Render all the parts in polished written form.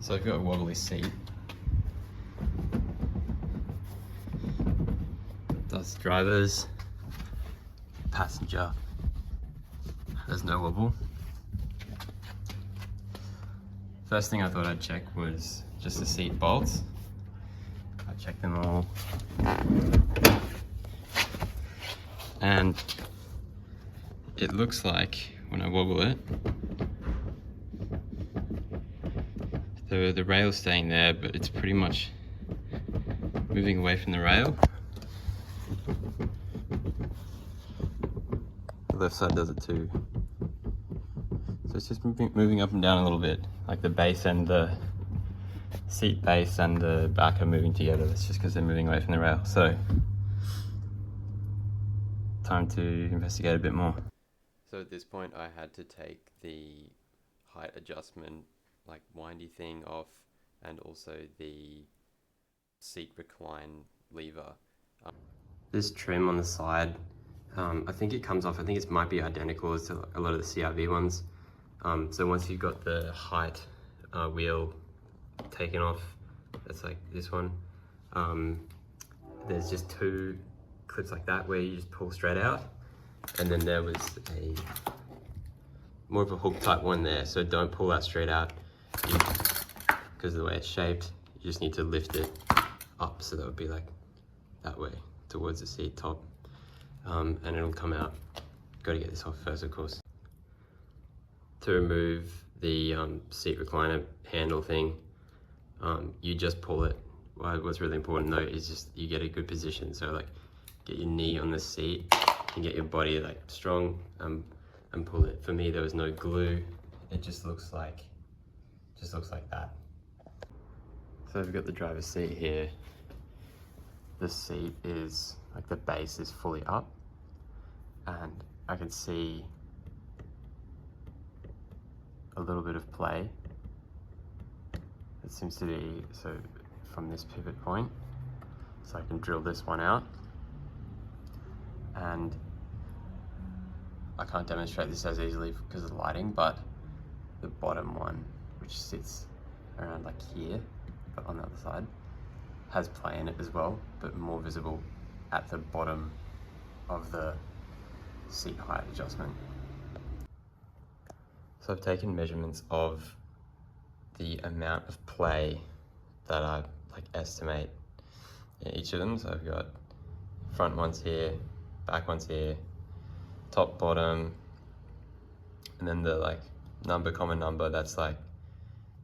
So I've got a wobbly seat. That's driver's, passenger. There's no wobble. First thing I thought I'd check was just the seat bolts. I checked them all. And it looks like when I wobble it, the rail's staying there, but it's pretty much moving away from the rail. The left side does it too. So it's just moving up and down a little bit, like the base and the seat base and the back are moving together. That's just because they're moving away from the rail. So time to investigate a bit more. So at this point I had to take the height adjustment, like windy thing off, and also the seat recline lever. This trim on the side, I think it comes off, I think it might be identical to a lot of the CRV ones. So once you've got the height wheel taken off, that's like this one, there's just two clips like that where you just pull straight out, and then there was a more of a hook type one there, so don't pull that straight out because of the way it's shaped. You just need to lift it up, so that would be like that way towards the seat top, and it'll come out. Got to get this off first, of course. To remove the seat recliner handle thing, you just pull it. What's really important though is just you get a good position, so like get your knee on the seat and get your body like strong, and pull it. For me, there was no glue. It just looks like that. So we've got the driver's seat here. The seat is like, the base is fully up, and I can see a little bit of play. It seems to be, so from this pivot point, so I can drill this one out, and I can't demonstrate this as easily because of the lighting, but the bottom one, which sits around like here, but on the other side, has play in it as well, but more visible at the bottom of the seat height adjustment. So I've taken measurements of the amount of play that I like estimate in each of them. So I've got front ones here, back ones here, top, bottom, and then the like common number, that's like,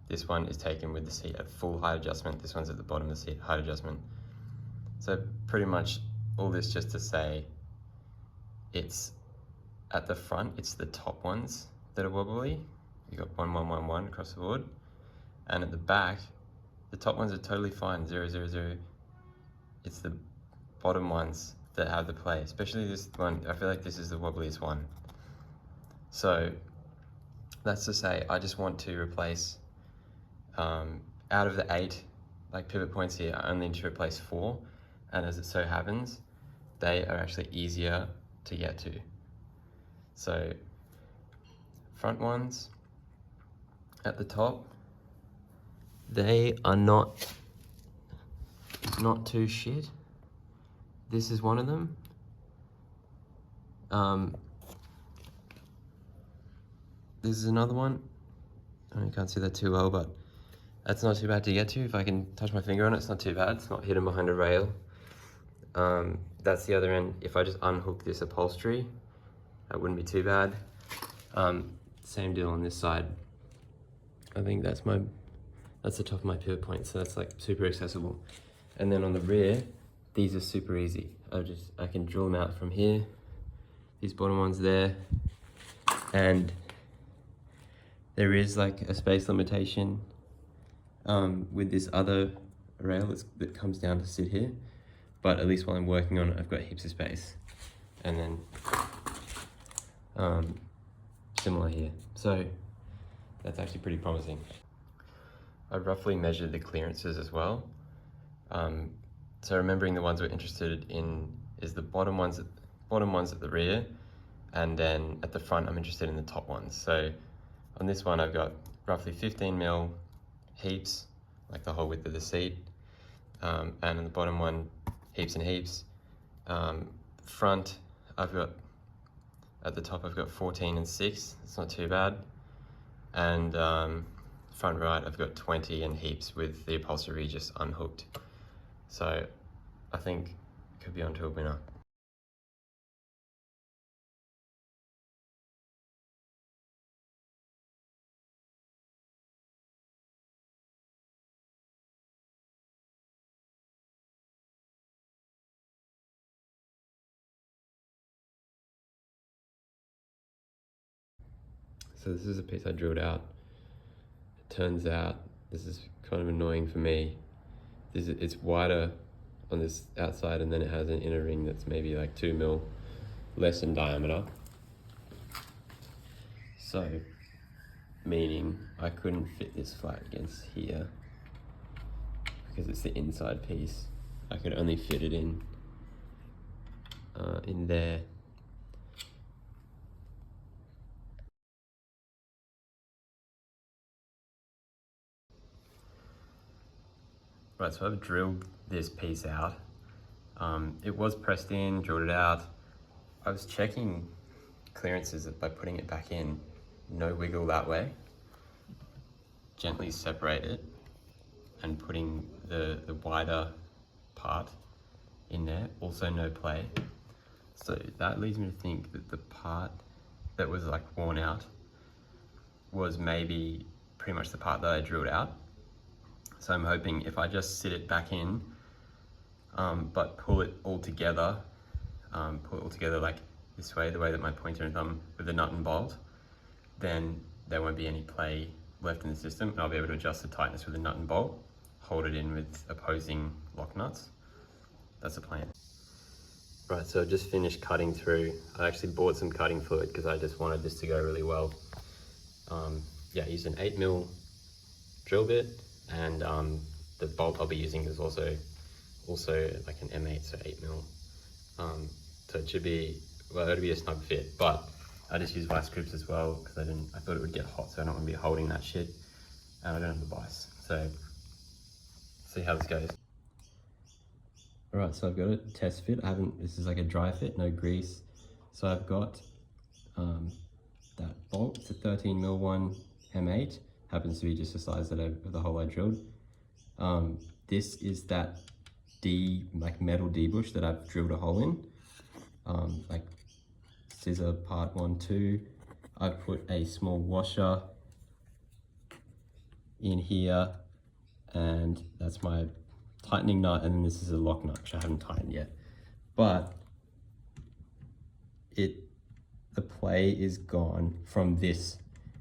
this one is taken with the seat at full height adjustment, this one's at the bottom of the seat height adjustment. So pretty much all this just to say, it's at the front, it's the top ones that are wobbly. You got 1, 1, 1, 1 across the board. And at the back, the top ones are totally fine, 0, 0, 0. It's the bottom ones that have the play, especially this one. I feel like this is the wobbliest one. So that's to say, I just want to replace, out of the 8 like pivot points here, I only need to replace 4. And as it so happens, they are actually easier to get to. So front ones at the top, they are not too shit. This is one of them. This is another one. I can't see that too well, but that's not too bad to get to. If I can touch my finger on it, it's not too bad. It's not hidden behind a rail. That's the other end. If I just unhook this upholstery, that wouldn't be too bad. Same deal on this side. I think that's the top of my pivot point, so that's like super accessible. And then on the rear, these are super easy. I can drill them out from here. These bottom ones there, and there is like a space limitation with this other rail that comes down to sit here, but at least while I'm working on it, I've got heaps of space. And then similar here. So that's actually pretty promising. I roughly measured the clearances as well. So remembering the ones we're interested in is the bottom ones at the rear, and then at the front I'm interested in the top ones. So on this one I've got roughly 15 mil heaps, like the whole width of the seat, and in the bottom one, heaps and heaps. Front, I've got, at the top I've got 14 and 6, it's not too bad. And front right I've got 20 and heaps with the upholstery just unhooked. So I think could be onto a winner. So this is a piece I drilled out. It turns out, this is kind of annoying for me, it's wider on this outside and then it has an inner ring that's maybe like 2 mil less in diameter. So, meaning I couldn't fit this flat against here because it's the inside piece. I could only fit it in there. Right, so I've drilled this piece out. It was pressed in, drilled it out. I was checking clearances by putting it back in. No wiggle that way. Gently separate it and putting the wider part in there. Also no play. So that leads me to think that the part that was like worn out was maybe pretty much the part that I drilled out. So I'm hoping if I just sit it back in, but pull it all together like this way, the way that my pointer and thumb with the nut and bolt, then there won't be any play left in the system and I'll be able to adjust the tightness with the nut and bolt, hold it in with opposing lock nuts. That's the plan. Right, so I just finished cutting through. I actually bought some cutting fluid because I just wanted this to go really well. Yeah, I used an 8mm drill bit, and the bolt I'll be using is also like an M8, so 8mm. So it should be, well, it'll be a snug fit, but I just use vice grips as well because I thought it would get hot, so I don't want to be holding that shit, and I don't have the vice. So see how this goes. Alright, so I've got a test fit. This is like a dry fit, no grease. So I've got that bolt, it's a 13mm one M8, happens to be just the size of the hole I drilled. This is that metal D-bush that I've drilled a hole in, like scissor part 1, 2. I've put a small washer in here, and that's my tightening nut, and then this is a lock nut, which I haven't tightened yet. But the play is gone from this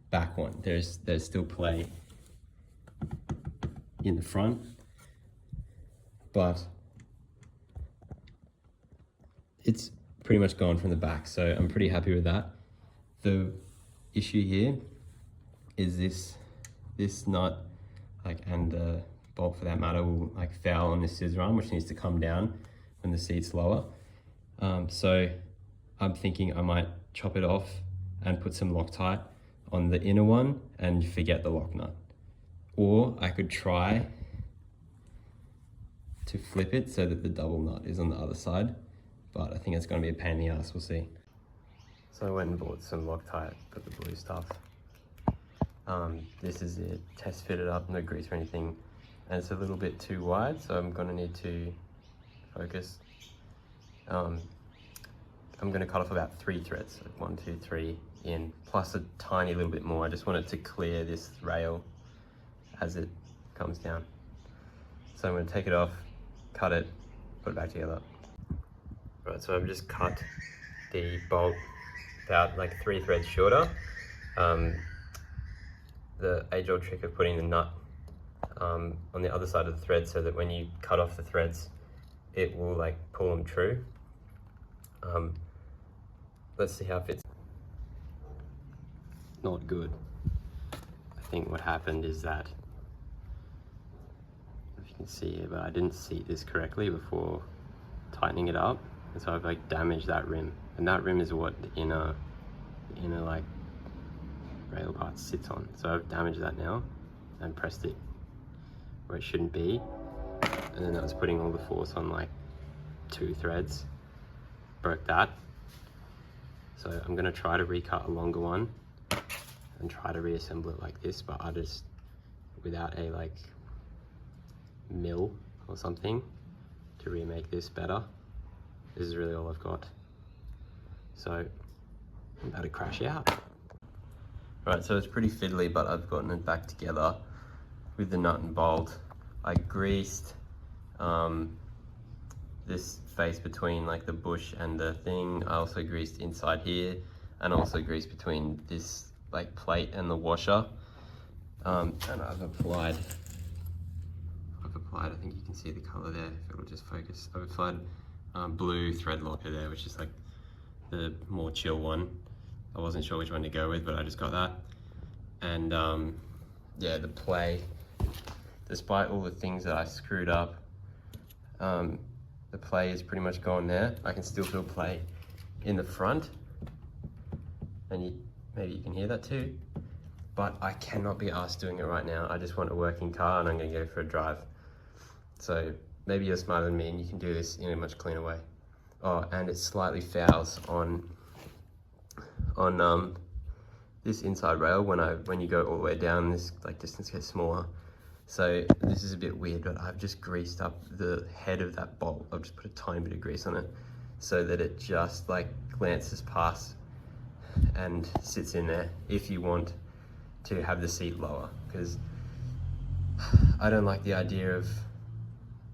back one. There's still play in the front, but it's pretty much gone from the back, so I'm pretty happy with that. The issue here is this nut, and the bolt for that matter, will foul on this scissor arm, which needs to come down when the seat's lower. So I'm thinking I might chop it off and put some Loctite on the inner one and forget the lock nut. Or I could try to flip it so that the double nut is on the other side, but I think it's going to be a pain in the ass, we'll see. So I went and bought some Loctite, got the blue stuff. This is it, test fitted up, no grease or anything, and it's a little bit too wide, so I'm going to need to focus. I'm going to cut off about 3 threads, like 1, 2, 3 in, plus a tiny little bit more. I just want it to clear this rail as it comes down. So I'm going to take it off, cut it, put it back together. Right, so I've just cut the bolt about 3 threads shorter. The age-old trick of putting the nut on the other side of the thread so that when you cut off the threads, it will pull them true. Let's see how it fits. Not good. I think what happened is that, if you can see here, but I didn't seat this correctly before tightening it up, and so I've damaged that rim, and that rim is what the inner rail part sits on. So I've damaged that now and pressed it where it shouldn't be. And then that was putting all the force on like 2 threads. Broke that. So I'm gonna try to recut a longer one and try to reassemble it like this, but I just, without a like mill or something to remake this better. This is really all I've got. So I'm about to crash out. Right, so it's pretty fiddly, but I've gotten it back together with the nut and bolt. I greased this face between like the bush and the thing. I also greased inside here, and also greased between this like plate and the washer. And I've applied, I think you can see the color there, if it'll just focus. I've applied blue thread locker there, which is like the more chill one. I wasn't sure which one to go with, but I just got that. And yeah, the play, despite all the things that I screwed up, the play is pretty much gone there. I can still feel play in the front, and maybe you can hear that too, but I cannot be asked doing it right now. I just want a working car and I'm gonna go for a drive. So maybe you're smarter than me and you can do this in a much cleaner way. Oh, and it slightly fouls on this inside rail when you go all the way down. This like distance gets smaller. So this is a bit weird, but I've just greased up the head of that bolt. I've just put a tiny bit of grease on it so that it just like glances past and sits in there if you want to have the seat lower, because I don't like the idea of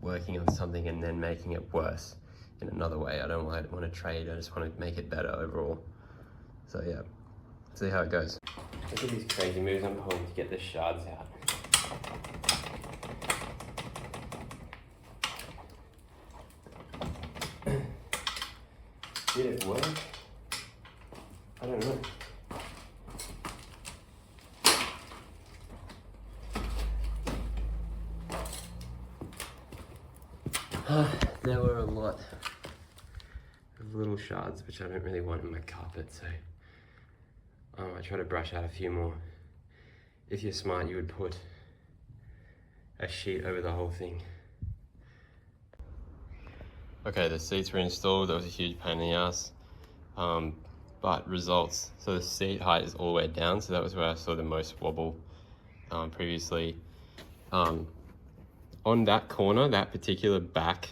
working on something and then making it worse in another way. I don't want to trade, I just want to make it better overall. So yeah, see how it goes. Look at these crazy moves I'm pulling to get the shards out. Did it work? I don't know. There were a lot of little shards which I don't really want in my carpet, so I try to brush out a few more. If you're smart, you would put a sheet over the whole thing. Okay, the seats were installed. That was a huge pain in the ass, but results. So the seat height is all the way down, so that was where I saw the most wobble previously. On that corner, that particular back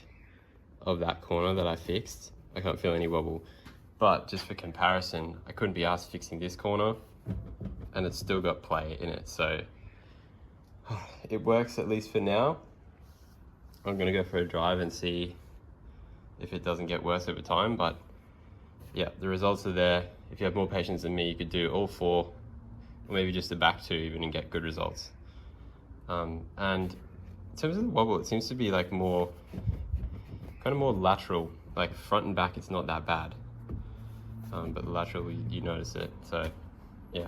of that corner that I fixed, I can't feel any wobble. But just for comparison, I couldn't be asked fixing this corner, and it's still got play in it, so it works at least for now. I'm gonna go for a drive and see if it doesn't get worse over time, but yeah, the results are there. If you have more patience than me, you could do all 4, or maybe just the back 2 even, and get good results. And in terms of the wobble, it seems to be like more, kind of more lateral, like front and back it's not that bad. But the lateral, you notice it, so yeah.